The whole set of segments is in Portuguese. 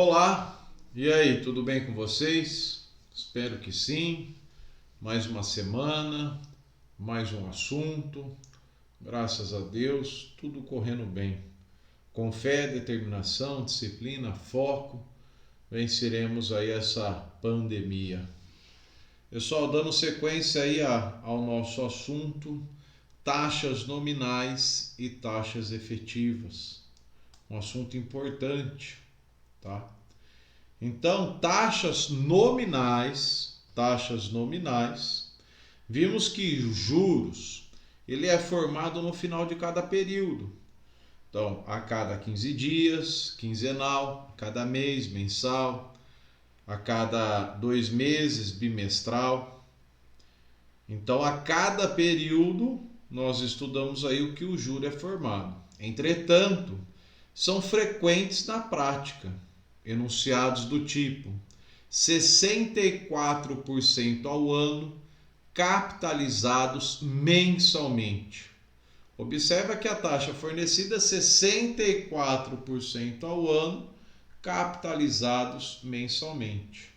Olá, e aí, tudo bem com vocês? Espero que sim. Mais uma semana, mais um assunto. Graças a Deus, tudo correndo bem. Com fé, determinação, disciplina, foco, venceremos aí essa pandemia. Pessoal, dando sequência aí ao nosso assunto, taxas nominais e taxas efetivas. Um assunto importante, tá? Então, taxas nominais, vimos que os juros, ele é formado no final de cada período. Então, a cada 15 dias, quinzenal, a cada mês, mensal, a cada 2 meses, bimestral. Então, a cada período, nós estudamos aí o que o juro é formado. Entretanto, são frequentes na prática enunciados do tipo 64% ao ano, capitalizados mensalmente. Observa que a taxa fornecida é 64% ao ano, capitalizados mensalmente.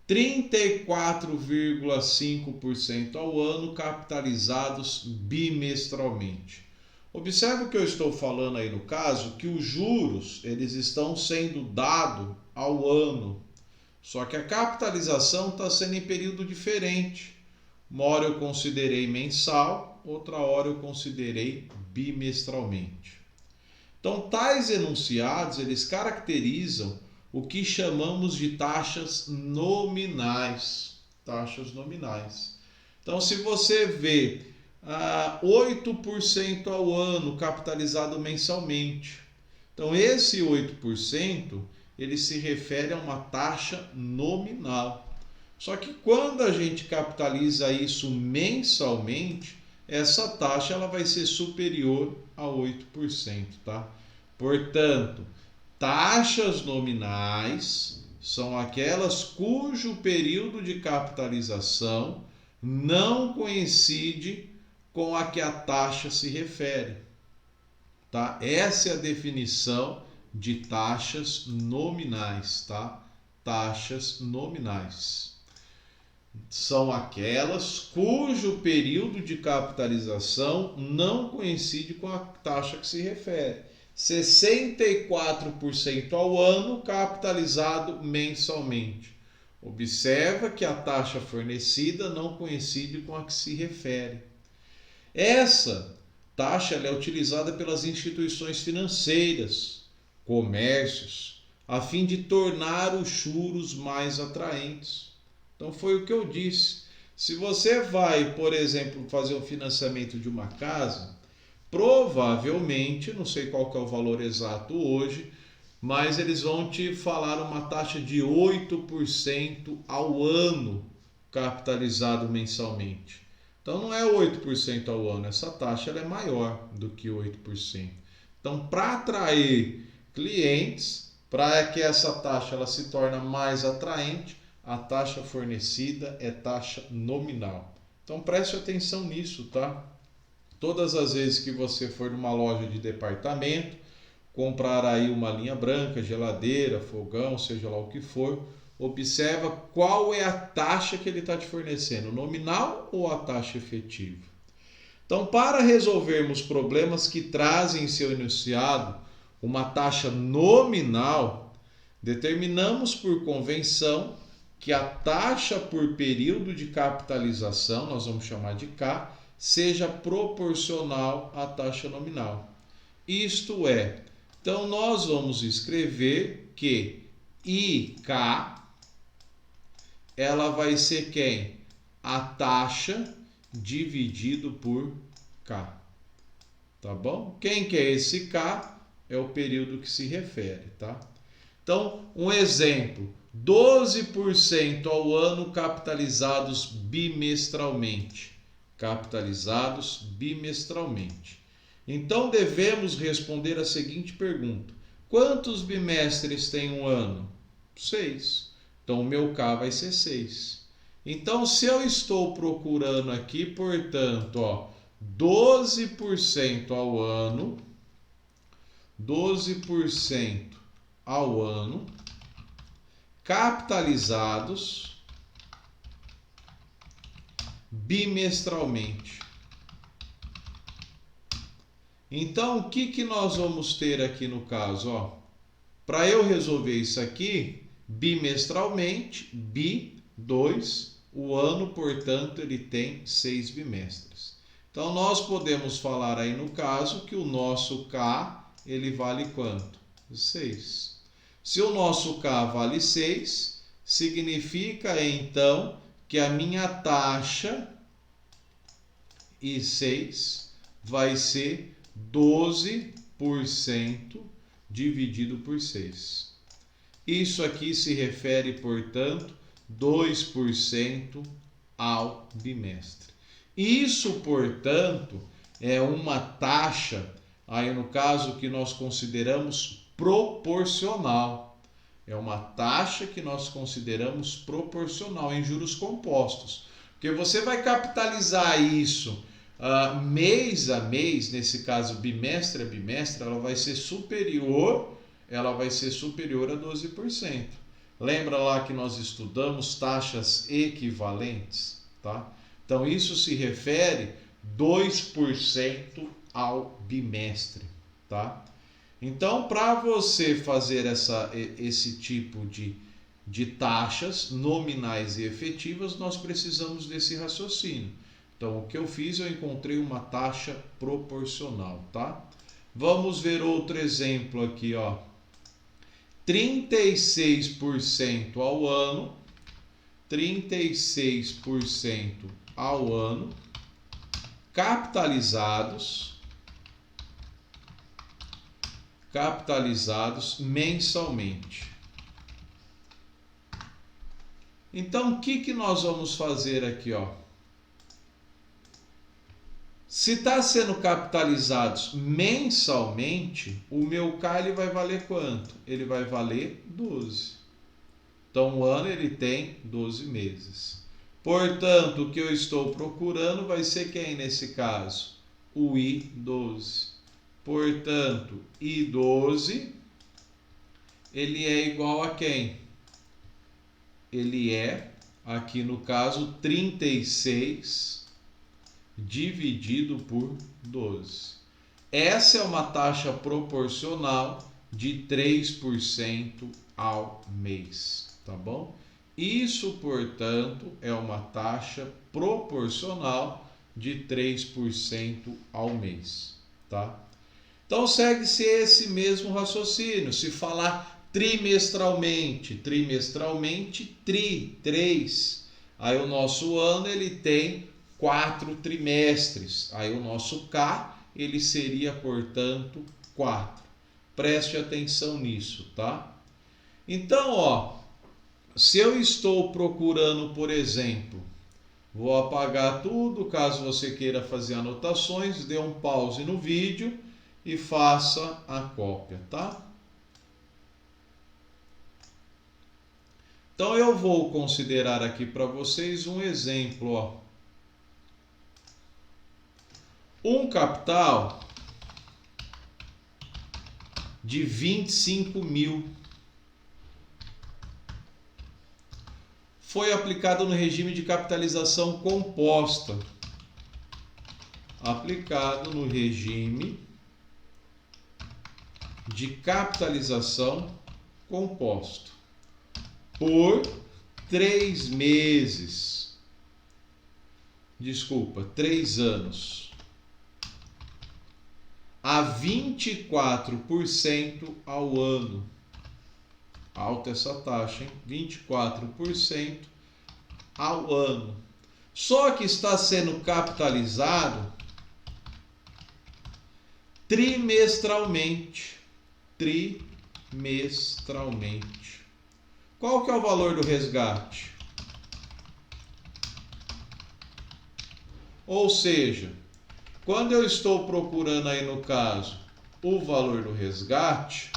34,5% ao ano, capitalizados bimestralmente. Observe o que eu estou falando aí no caso, que os juros eles estão sendo dados ao ano, só que a capitalização está sendo em período diferente. Uma hora eu considerei mensal, outra hora eu considerei bimestralmente. Então, tais enunciados eles caracterizam o que chamamos de taxas nominais. Taxas nominais. Então, se você vê 8% ao ano capitalizado mensalmente. Então, esse 8% ele se refere a uma taxa nominal. Só que quando a gente capitaliza isso mensalmente, essa taxa ela vai ser superior a 8%, tá? Portanto, taxas nominais são aquelas cujo período de capitalização não coincide com a que a taxa se refere, tá? Essa é a definição de taxas nominais, tá? Taxas nominais são aquelas cujo período de capitalização não coincide com a taxa que se refere. 64% ao ano capitalizado mensalmente. Observa que a taxa fornecida não coincide com a que se refere. Essa taxa é utilizada pelas instituições financeiras, comércios, a fim de tornar os juros mais atraentes. Então foi o que eu disse. Se você vai, por exemplo, fazer um financiamento de uma casa, provavelmente, não sei qual que é o valor exato hoje, mas eles vão te falar uma taxa de 8% ao ano capitalizado mensalmente. Então não é 8% ao ano, essa taxa ela é maior do que 8%. Então, para atrair clientes, para que essa taxa ela se torne mais atraente, a taxa fornecida é taxa nominal. Então preste atenção nisso, tá? Todas as vezes que você for numa loja de departamento, comprar aí uma linha branca, geladeira, fogão, seja lá o que for, observa qual é a taxa que ele está te fornecendo, nominal ou a taxa efetiva. Então, para resolvermos problemas que trazem em seu enunciado uma taxa nominal, determinamos por convenção que a taxa por período de capitalização, nós vamos chamar de K, seja proporcional à taxa nominal. Isto é, então nós vamos escrever que IK ela vai ser quem? A taxa dividido por K. Tá bom? Quem que é esse K? É o período que se refere, tá? Então, um exemplo, 12% ao ano capitalizados bimestralmente. Capitalizados bimestralmente. Então, devemos responder a seguinte pergunta. Quantos bimestres tem um ano? 6. Então, o meu K vai ser 6. Então, se eu estou procurando aqui, portanto, 12% ao ano, 12% ao ano, capitalizados bimestralmente. Então, o que nós vamos ter aqui no caso? Para eu resolver isso aqui, bimestralmente, 2, o ano, portanto, ele tem 6 bimestres. Então, nós podemos falar aí no caso que o nosso K, ele vale quanto? 6. Se o nosso K vale 6, significa então que a minha taxa e 6 vai ser 12% dividido por 6. Isso aqui se refere, portanto, 2% ao bimestre. Isso, portanto, é uma taxa, aí no caso que nós consideramos proporcional. É uma taxa que nós consideramos proporcional em juros compostos. Porque você vai capitalizar isso mês a mês, nesse caso bimestre a bimestre, ela vai ser superior a 12%. Lembra lá que nós estudamos taxas equivalentes, tá? Então isso se refere 2% ao bimestre, tá? Então, para você fazer esse tipo de taxas nominais e efetivas, nós precisamos desse raciocínio. Então, o que eu fiz, eu encontrei uma taxa proporcional, tá? Vamos ver outro exemplo aqui, 36% ao ano, 36% ao ano, capitalizados mensalmente. Então, o que nós vamos fazer aqui, Se está sendo capitalizados mensalmente, o meu K ele vai valer quanto? Ele vai valer 12. Então, o ano ele tem 12 meses. Portanto, o que eu estou procurando vai ser quem nesse caso? O I12. Portanto, I12, ele é igual a quem? Ele é, aqui no caso, 36 dividido por 12. Essa é uma taxa proporcional de 3% ao mês, tá bom? Isso, portanto, é uma taxa proporcional de 3% ao mês, tá? Então segue-se esse mesmo raciocínio. Se falar trimestralmente, 3. Aí o nosso ano ele tem 4 trimestres. Aí o nosso K ele seria, portanto, 4. Preste atenção nisso, tá? Então, se eu estou procurando, por exemplo, vou apagar tudo, caso você queira fazer anotações, dê um pause no vídeo e faça a cópia, tá? Então eu vou considerar aqui para vocês um exemplo, Um capital de 25 mil foi aplicado no regime de capitalização composta. Aplicado no regime de capitalização composto por 3 meses. Desculpa, 3 anos. A 24% ao ano. Alta essa taxa, hein? 24% ao ano. Só que está sendo capitalizado trimestralmente. Qual que é o valor do resgate? Ou seja, quando eu estou procurando aí no caso o valor do resgate,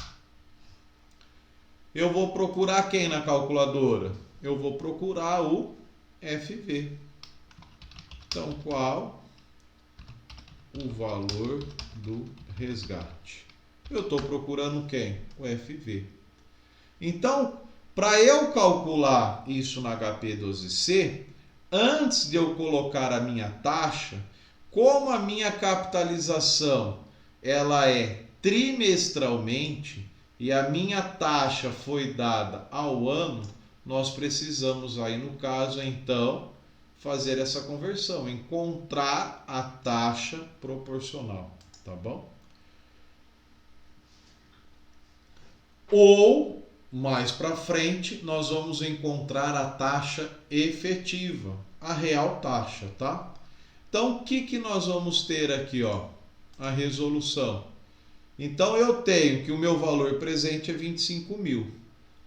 eu vou procurar quem na calculadora? Eu vou procurar o FV. Então, qual o valor do resgate? Eu estou procurando quem? O FV. Então, para eu calcular isso na HP12C, antes de eu colocar a minha taxa, como a minha capitalização ela é trimestralmente e a minha taxa foi dada ao ano, nós precisamos aí no caso então fazer essa conversão, encontrar a taxa proporcional, tá bom? Ou mais para frente nós vamos encontrar a taxa efetiva, a real taxa, tá? Então o que nós vamos ter aqui, ó? A resolução. Então eu tenho que o meu valor presente é 25 mil.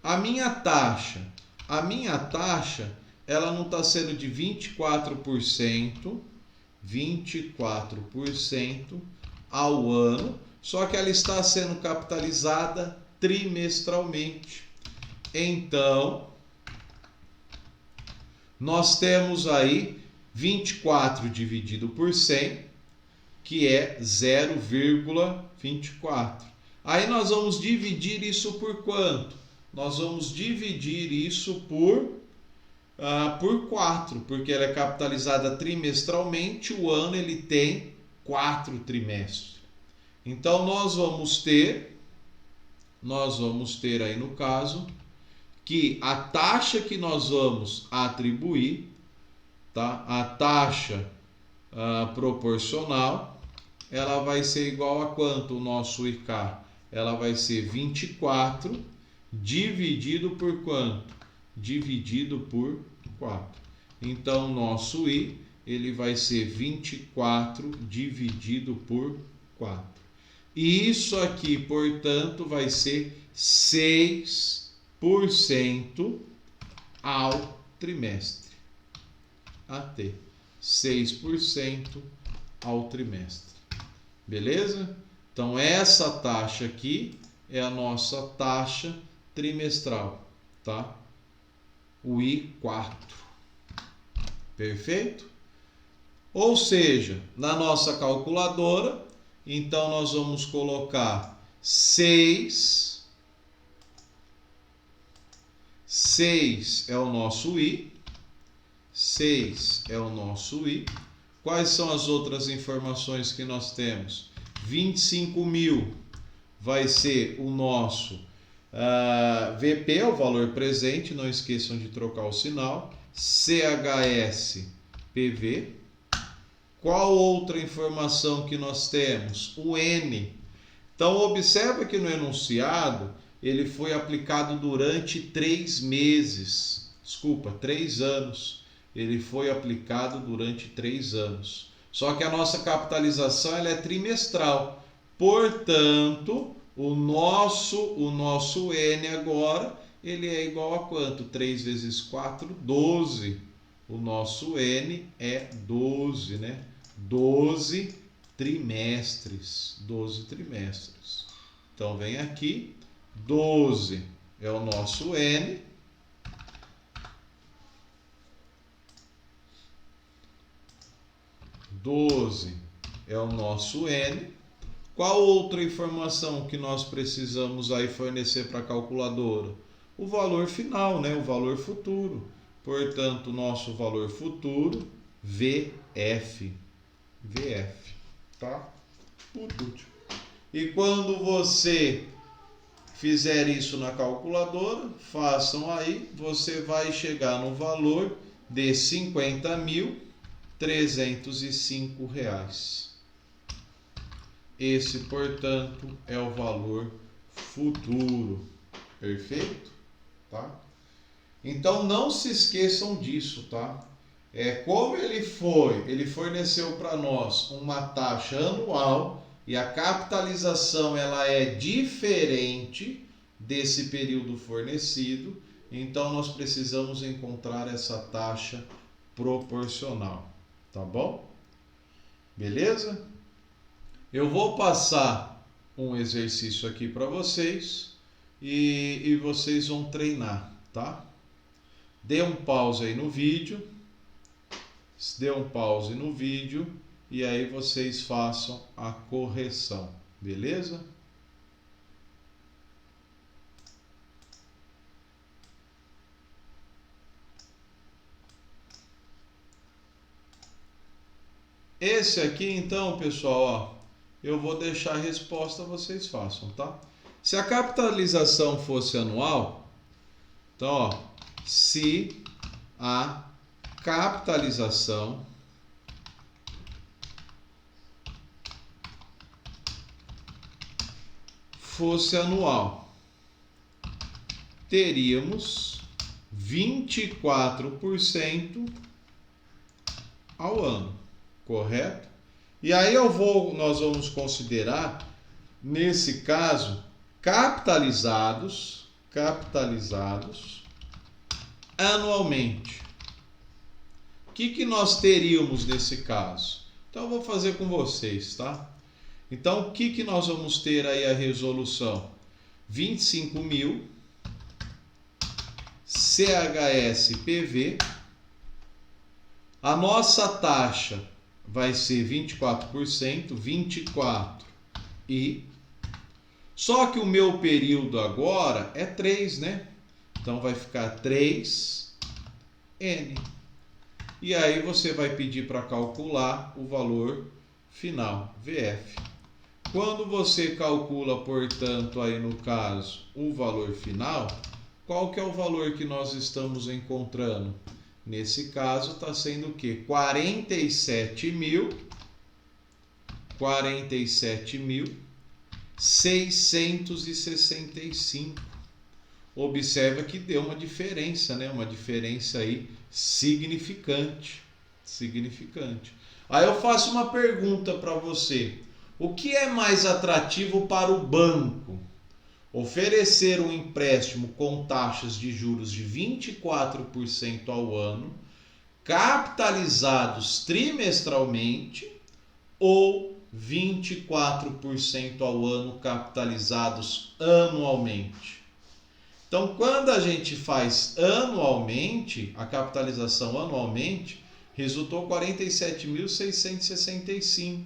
A minha taxa ela não está sendo de 24% ao ano, só que ela está sendo capitalizada trimestralmente. Então, nós temos aí 24 dividido por 100, que é 0,24. Aí nós vamos dividir isso por quanto? Nós vamos dividir isso por 4, porque ela é capitalizada trimestralmente, o ano ele tem 4 trimestres. Então nós vamos ter aí no caso que a taxa que nós vamos atribuir, tá? A taxa proporcional, ela vai ser igual a quanto o nosso IK? Ela vai ser 24 dividido por quanto? Dividido por 4. Então, nosso I ele vai ser 24 dividido por 4. E isso aqui, portanto, vai ser 6% ao trimestre. AT. 6% ao trimestre. Beleza? Então, essa taxa aqui é a nossa taxa trimestral, tá? O I4. Perfeito? Ou seja, na nossa calculadora, então nós vamos colocar 6 é o nosso I. 6 é o nosso I. Quais são as outras informações que nós temos? 25 mil vai ser o nosso VP, o valor presente, não esqueçam de trocar o sinal. CHS, PV. Qual outra informação que nós temos? O N. Então, observa que no enunciado ele foi aplicado durante 3 meses. Desculpa, 3 anos. Ele foi aplicado durante 3 anos. Só que a nossa capitalização ela é trimestral. Portanto, o nosso N agora, ele é igual a quanto? 3 vezes 4, 12. O nosso N é 12, né? 12 trimestres. 12 trimestres. Então, vem aqui, 12 é o nosso N. 12 é o nosso N. Qual outra informação que nós precisamos aí fornecer para a calculadora? O valor final, né? O valor futuro. Portanto, nosso valor futuro, VF. VF, tá? Por último. E quando você fizer isso na calculadora, façam aí, você vai chegar no valor de R$ 50.305. Esse, portanto, é o valor futuro. Perfeito? Tá? Então, não se esqueçam disso, tá? Como ele forneceu para nós uma taxa anual e a capitalização ela é diferente desse período fornecido, então nós precisamos encontrar essa taxa proporcional, tá bom? Beleza? Eu vou passar um exercício aqui para vocês e vocês vão treinar, tá? Dê um pause aí no vídeo. Dê um pause no vídeo e aí vocês façam a correção, beleza? Esse aqui, então, pessoal, ó, eu vou deixar a resposta, vocês façam, tá? Se a capitalização fosse anual, então, ó, se a capitalização fosse anual, teríamos 24% ao ano, correto? E aí nós vamos considerar, nesse caso, capitalizados anualmente. O que nós teríamos nesse caso? Então eu vou fazer com vocês, tá? Então o que nós vamos ter aí a resolução? 25.000 CHSPV. A nossa taxa vai ser 24%, 24 e... Só que o meu período agora é 3, né? Então vai ficar 3N. E aí você vai pedir para calcular o valor final, VF. Quando você calcula, portanto, aí no caso, o valor final, qual que é o valor que nós estamos encontrando? Nesse caso está sendo o quê? 47.665. Observa que deu uma diferença, né? Uma diferença aí significante. Aí eu faço uma pergunta para você. O que é mais atrativo para o banco? Oferecer um empréstimo com taxas de juros de 24% ao ano, capitalizados trimestralmente, ou 24% ao ano capitalizados anualmente? Então, quando a gente faz anualmente, a capitalização anualmente, resultou 47.665.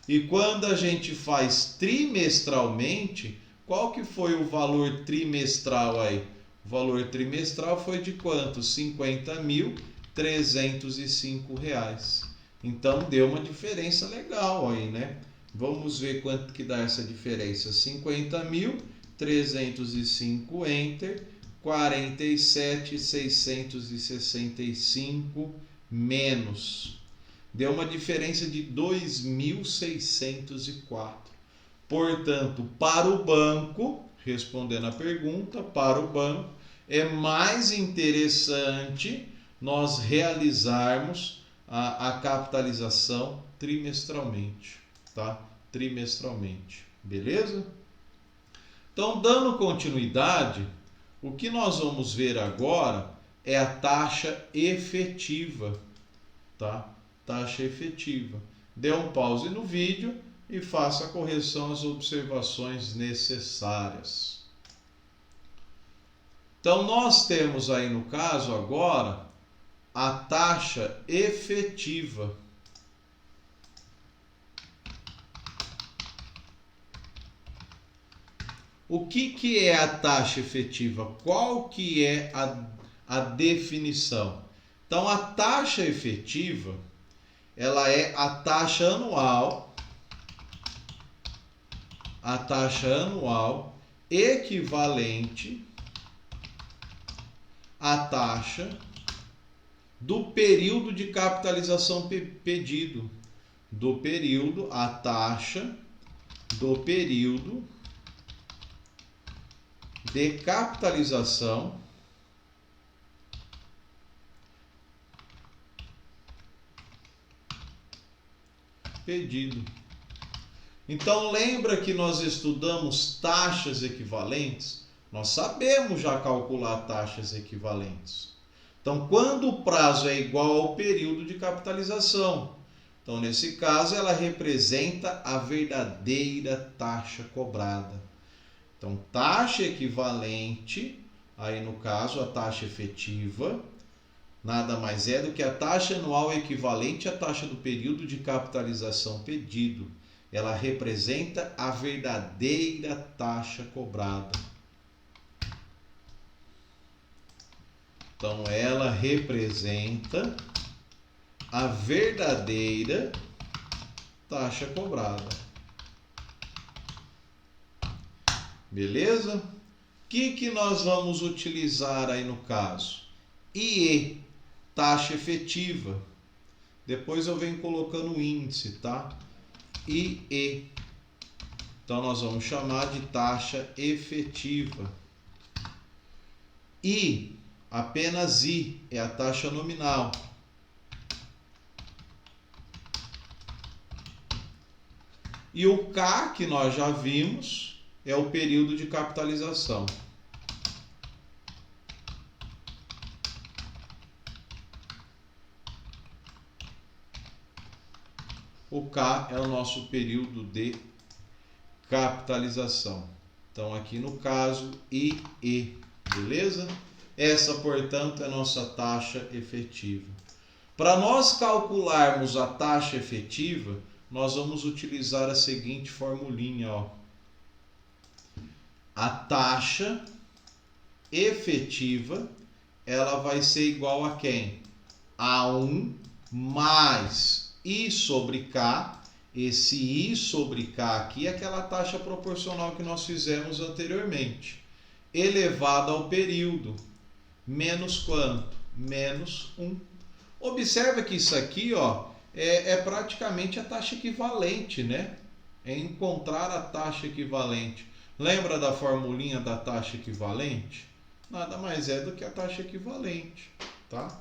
E quando a gente faz trimestralmente, qual que foi o valor trimestral aí? O valor trimestral foi de quanto? R$ 50.305. Então deu uma diferença legal aí, né? Vamos ver quanto que dá essa diferença. 50.305 enter, 47.665 menos. Deu uma diferença de 2.604. Portanto, para o banco, respondendo a pergunta, para o banco, é mais interessante nós realizarmos a capitalização trimestralmente, tá? Trimestralmente, beleza? Então, dando continuidade, o que nós vamos ver agora é a taxa efetiva, tá? Taxa efetiva. Dê um pause no vídeo e faça a correção às observações necessárias. Então, nós temos aí no caso agora a taxa efetiva. O que é a taxa efetiva? Qual que é a definição? Então, a taxa efetiva, ela é a taxa anual equivalente à taxa do período de capitalização pedido. A taxa do período de capitalização pedido. Então lembra que nós estudamos taxas equivalentes? Nós sabemos já calcular taxas equivalentes. Então, quando o prazo é igual ao período de capitalização, então nesse caso ela representa a verdadeira taxa cobrada. Então, taxa equivalente, aí no caso a taxa efetiva, nada mais é do que a taxa anual equivalente à taxa do período de capitalização pedido. Ela representa a verdadeira taxa cobrada. Então, ela representa a verdadeira taxa cobrada. Beleza? O que nós vamos utilizar aí no caso? IE, taxa efetiva. Depois eu venho colocando o índice, tá? IE. Então nós vamos chamar de taxa efetiva. I, apenas I, é a taxa nominal. E o K, que nós já vimos, é o período de capitalização. O K é o nosso período de capitalização. Então, aqui no caso, IE, beleza? Essa, portanto, é a nossa taxa efetiva. Para nós calcularmos a taxa efetiva, nós vamos utilizar a seguinte formulinha, ó. A taxa efetiva, ela vai ser igual a quem? A1 mais I sobre K. Esse I sobre K aqui é aquela taxa proporcional que nós fizemos anteriormente, elevado ao período, menos quanto? Menos 1. Observa que isso aqui, ó, é praticamente a taxa equivalente, né? É encontrar a taxa equivalente. Lembra da formulinha da taxa equivalente? Nada mais é do que a taxa equivalente, tá?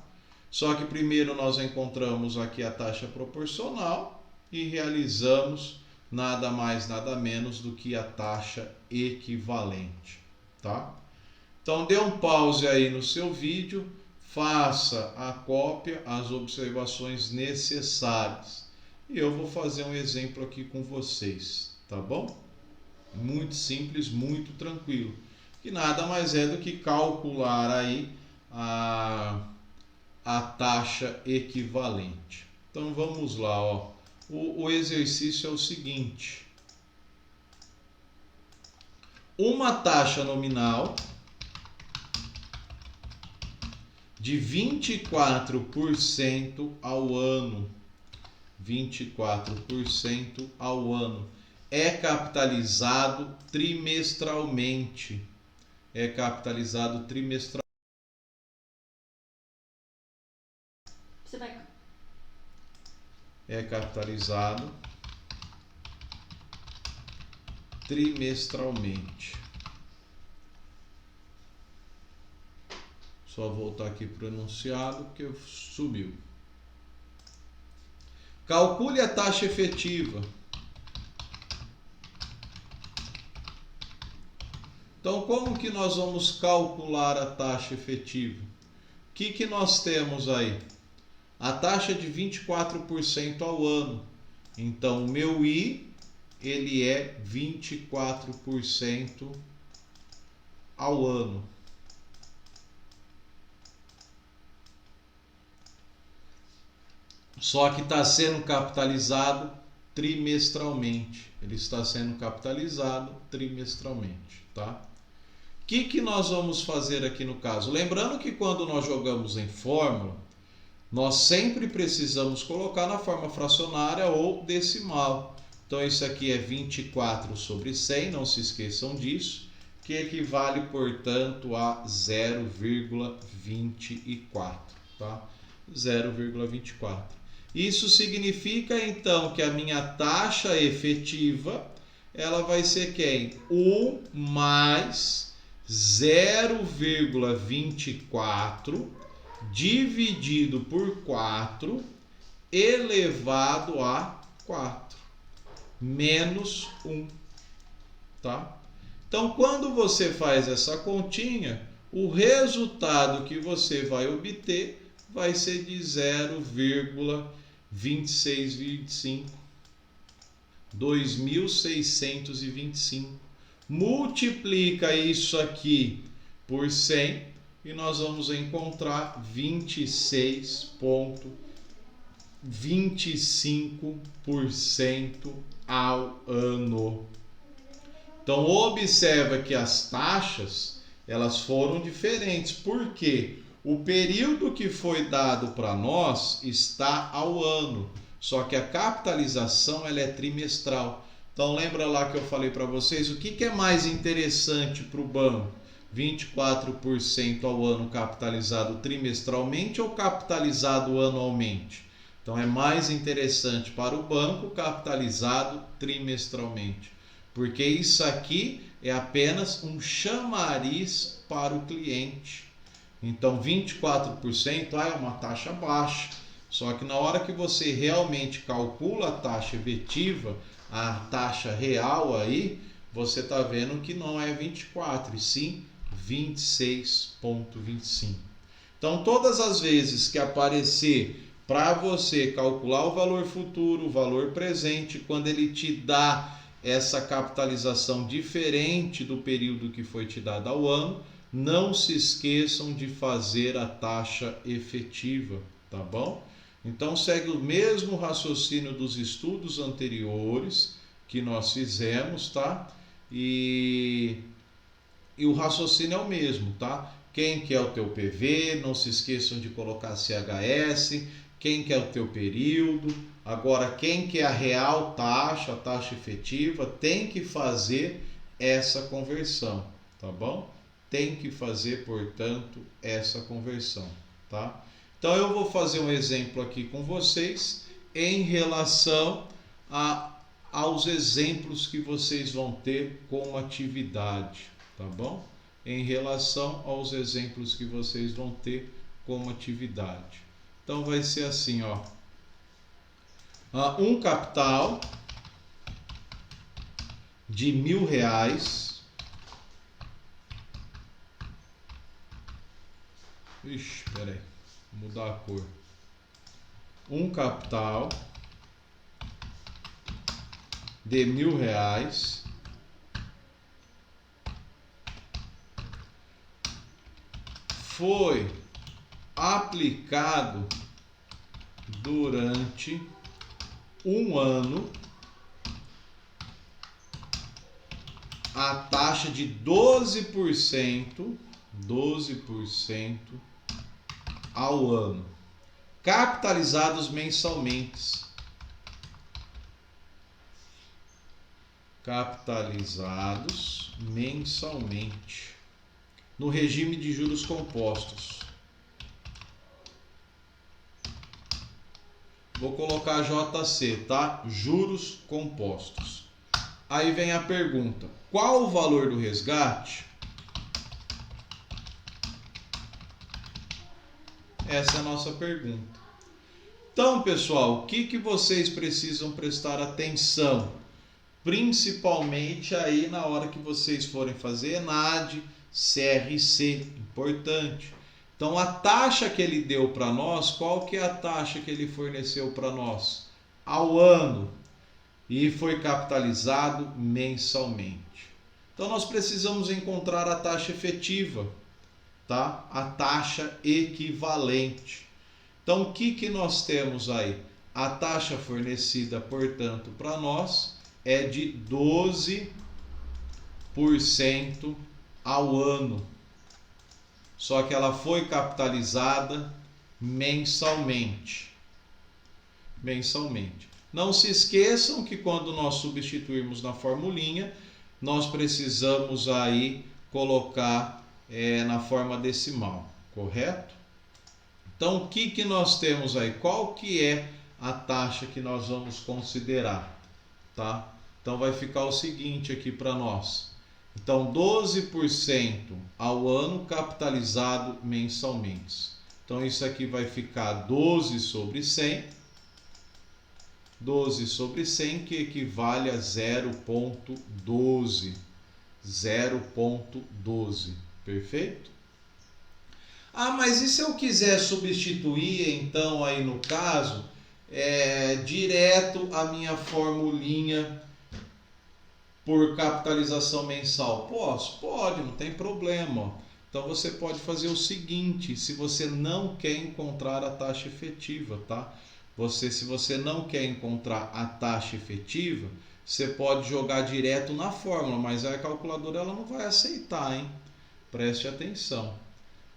Só que primeiro nós encontramos aqui a taxa proporcional e realizamos nada mais, nada menos do que a taxa equivalente, tá? Então dê um pause aí no seu vídeo, faça a cópia, as observações necessárias. E eu vou fazer um exemplo aqui com vocês, tá bom? Muito simples, muito tranquilo. Que nada mais é do que calcular aí a taxa equivalente. Então vamos lá, ó. O exercício é o seguinte: uma taxa nominal de 24% ao ano. 24% ao ano. É capitalizado trimestralmente. É capitalizado trimestralmente. Você vai. É capitalizado trimestralmente. Só voltar aqui para o enunciado porque subiu. Calcule a taxa efetiva. Então, como que nós vamos calcular a taxa efetiva? O que nós temos aí? A taxa de 24% ao ano. Então, o meu I, ele é 24% ao ano. Só que está sendo capitalizado trimestralmente. Ele está sendo capitalizado trimestralmente, tá? O que nós vamos fazer aqui no caso? Lembrando que quando nós jogamos em fórmula, nós sempre precisamos colocar na forma fracionária ou decimal. Então, isso aqui é 24 sobre 100, não se esqueçam disso, que equivale, portanto, a 0,24, tá? 0,24. Isso significa, então, que a minha taxa efetiva, ela vai ser quem? 1 mais 0,24 dividido por 4 elevado a 4 menos 1, tá? Então, quando você faz essa continha, o resultado que você vai obter vai ser de 0,2625, 2.625. Multiplica isso aqui por 100 e nós vamos encontrar 26,25% ao ano. Então, observa que as taxas, elas foram diferentes. Por quê? O período que foi dado para nós está ao ano. Só que a capitalização ela é trimestral. Então lembra lá que eu falei para vocês, o que é mais interessante para o banco? 24% ao ano capitalizado trimestralmente ou capitalizado anualmente? Então é mais interessante para o banco capitalizado trimestralmente, porque isso aqui é apenas um chamariz para o cliente. Então 24% é uma taxa baixa, só que na hora que você realmente calcula a taxa efetiva, a taxa real aí, você está vendo que não é 24, e sim 26,25. Então todas as vezes que aparecer para você calcular o valor futuro, o valor presente, quando ele te dá essa capitalização diferente do período que foi te dado ao ano, não se esqueçam de fazer a taxa efetiva, tá bom? Então segue o mesmo raciocínio dos estudos anteriores que nós fizemos, tá? E o raciocínio é o mesmo, tá? Quem que é o teu PV, não se esqueçam de colocar CHS, quem que é o teu período. Agora, quem que é a real taxa, a taxa efetiva, tem que fazer essa conversão, tá bom? Tem que fazer, portanto, essa conversão, tá? Então, eu vou fazer um exemplo aqui com vocês em relação aos exemplos que vocês vão ter como atividade, tá bom? Em relação aos exemplos que vocês vão ter como atividade. Então vai ser assim, ó. Um capital de R$1.000. Ixi, peraí. Vou mudar a cor. Um capital de R$1.000 foi aplicado durante um ano a taxa de 12% ao ano, capitalizados mensalmente. No regime de juros compostos. Vou colocar JC, tá? Juros compostos. Aí vem a pergunta: qual o valor do resgate? Essa é a nossa pergunta. Então, pessoal, o que vocês precisam prestar atenção? Principalmente aí na hora que vocês forem fazer ENAD, CRC, importante. Então a taxa que ele deu para nós, qual que é a taxa que ele forneceu para nós? Ao ano. E foi capitalizado mensalmente. Então nós precisamos encontrar a taxa efetiva, tá? A taxa equivalente. Então o que nós temos aí? A taxa fornecida, portanto, para nós é de 12% ao ano. Só que ela foi capitalizada mensalmente. Não se esqueçam que quando nós substituirmos na formulinha, nós precisamos aí colocar na forma decimal, correto? Então, o que nós temos aí? Qual que é a taxa que nós vamos considerar? Tá? Então, vai ficar o seguinte aqui para nós. Então, 12% ao ano capitalizado mensalmente. Então, isso aqui vai ficar 12 sobre 100. 12 sobre 100, que equivale a 0,12. 0,12. Perfeito? Mas e se eu quiser substituir, então, aí no caso, direto a minha formulinha por capitalização mensal? Pode, não tem problema. Então você pode fazer o seguinte: se você não quer encontrar a taxa efetiva, tá? Se você não quer encontrar a taxa efetiva, você pode jogar direto na fórmula, mas a calculadora ela não vai aceitar, hein? Preste atenção.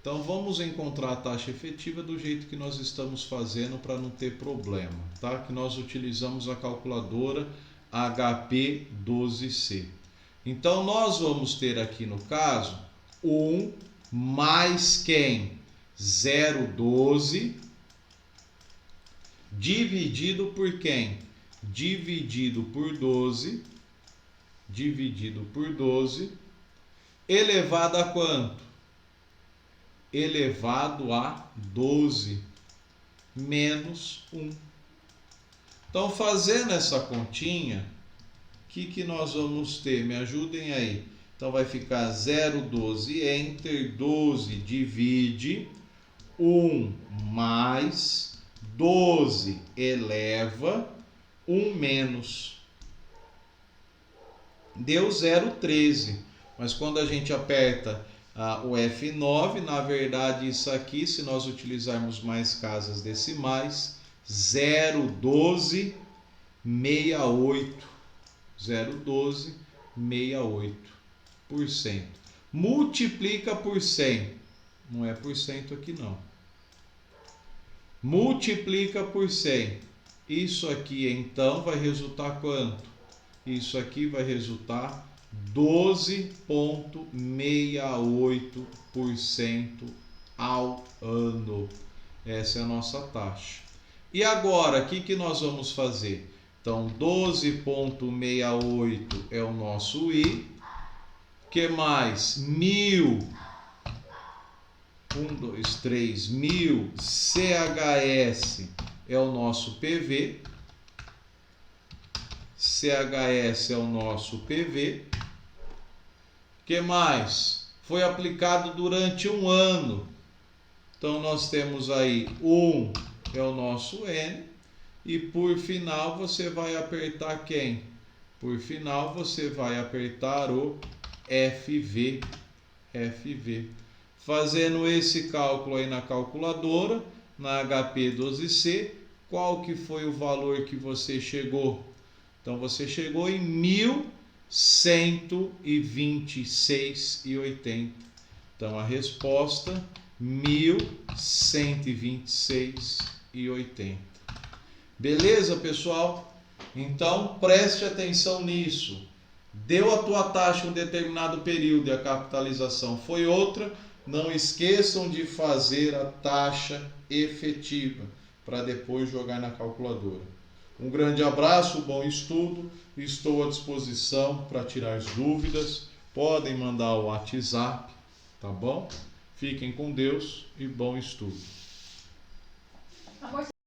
Então vamos encontrar a taxa efetiva do jeito que nós estamos fazendo para não ter problema, tá? Que nós utilizamos a calculadora HP12C. Então nós vamos ter aqui no caso 1 mais quem? 0,12 dividido por quem? Dividido por 12 elevado a quanto? Elevado a 12 menos 1. Então, fazendo essa continha, o que nós vamos ter? Me ajudem aí. Então, vai ficar 0,12 enter, 12 divide, 1 mais 12 eleva, 1 menos. Deu 0,13. Mas quando a gente aperta o F9, na verdade isso aqui, se nós utilizarmos mais casas decimais, 0,1268. 0,1268%. Multiplica por 100. Não é por cento aqui não. Multiplica por 100. Isso aqui então vai resultar quanto? Isso aqui vai resultar 12,68% ao ano. Essa é a nossa taxa. E agora, o que nós vamos fazer? Então, 12,68 é o nosso I. Que mais? 1000. 1000 CHS é o nosso PV. CHS é o nosso PV. Que mais? Foi aplicado durante um ano. Então nós temos aí 1 é o nosso N. E por final você vai apertar quem? Por final você vai apertar o FV. FV. Fazendo esse cálculo aí na calculadora, na HP12C, qual que foi o valor que você chegou? Então você chegou em 1.126,80. Então a resposta 1.126,80. Beleza, pessoal? Então preste atenção nisso. Deu a tua taxa em um determinado período e a capitalização foi outra, não esqueçam de fazer a taxa efetiva para depois jogar na calculadora. Um grande abraço, bom estudo, estou à disposição para tirar as dúvidas, podem mandar o WhatsApp, tá bom? Fiquem com Deus e bom estudo.